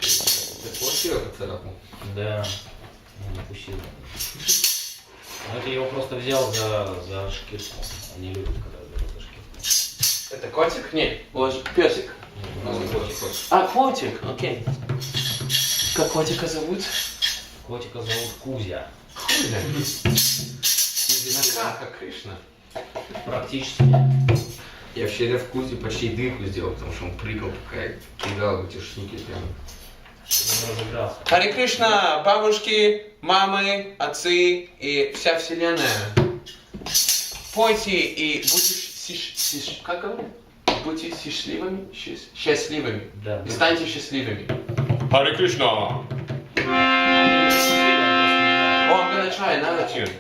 Ты получил эту царапу? Да, я не пустил. Но это я его просто взял за шкирку. Они любят, когда берут за шкирку. Это котик? Нет, песик. А, котик, окей. Как котика зовут? Котика зовут Кузя. Кузя. Кузя, как Кришна. Практически. Я вчера в Кузе почти дырку сделал, потому что он прыгал, пока кидал эти штуки прямо. Он разыгрался. Харе Кришна, бабушки, мамы, отцы и вся вселенная. Пойте и будьте как говорят? Будьте счастливыми. Счастливыми. Да. И станьте счастливыми. Харе Кришна. Oh, I'm gonna try another tune.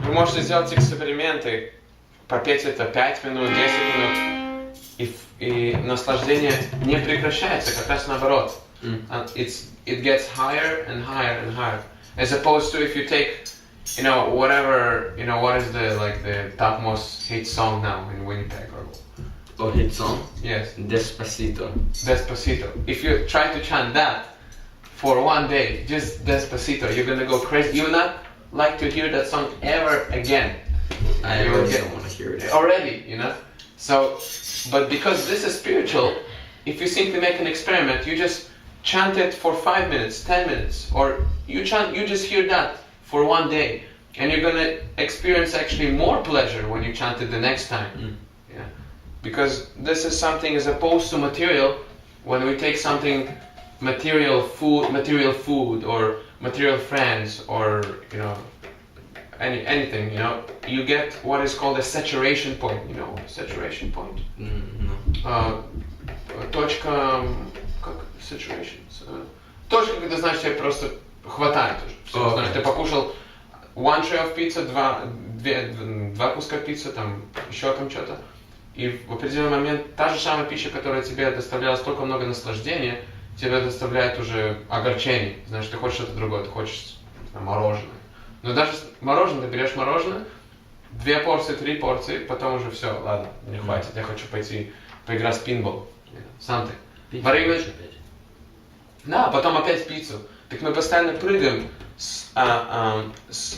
Вы можете сделать эксперименты, попеть это 5 минут, 10 минут, и наслаждение не прекращается, как раз наоборот. It gets higher and higher and higher. As opposed to if you take, whatever, what is the topmost hit song now in Winnipeg Or hit song? Yes. Despacito. Despacito. If you try to chant that for one day, just Despacito, you're gonna go crazy. You will not like to hear that song ever again. I really don't want to hear it. Already, So, but because this is spiritual, if you simply make an experiment, you just chant it for 5 minutes, 10 minutes, or you just hear that for one day, and you're gonna experience actually more pleasure when you chant it the next time. Yeah, because this is something as opposed to material. When we take something material food, or material friends, or anything, you get what is called a saturation point. Saturation point. No. Точка, как saturation? Точка, когда, знаешь, тебе просто хватает уже. Все, знаешь, ты покушал one tray of pizza, два куска пиццы, там, еще там что-то. И в определенный момент та же самая пища, которая тебе доставляла столько много наслаждения, тебе доставляет уже огорчение. Знаешь, ты хочешь что-то другое, ты хочешь мороженое. Но даже мороженое, ты берешь мороженое, 2 порции, 3 порции, потом уже все, ладно, мне хватит, я хочу пойти поиграть в пинбол. Сам ты. Да, потом опять пиццу. Так мы постоянно прыгаем с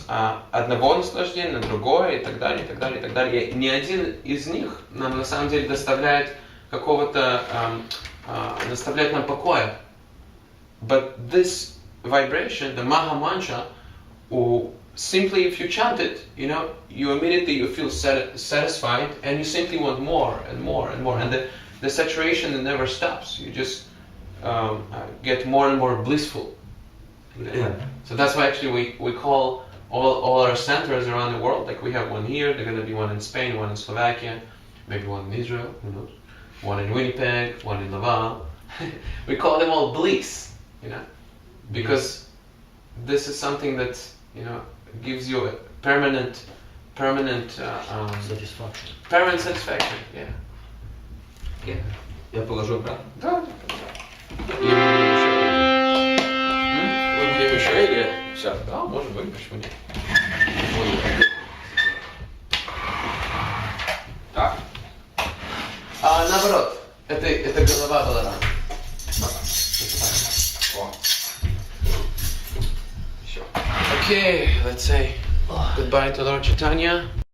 одного наслаждения на другое, и так далее, и так далее, и так далее. И ни один из них нам на самом деле доставляет доставляет нам покоя. But this vibration, the Maha Mantra, simply if you chant it, you immediately you feel satisfied, and you simply want more and more and more, and the saturation never stops. You just get more and more blissful. Yeah. So that's why actually we call all our centers around the world, like we have one here, there's going to be one in Spain, one in Slovakia, maybe one in Israel, who knows, one in Winnipeg, one in Laval. We call them all bliss, because this is something that gives you a permanent Satisfaction. Permanent satisfaction, yeah. Yeah. Я положу обратно. Да. Вы будем еще или все? Да, может быть, почему нет. Так. А наоборот, это голова была рано. Еще. Okay, let's say goodbye to Lord Chaitanya.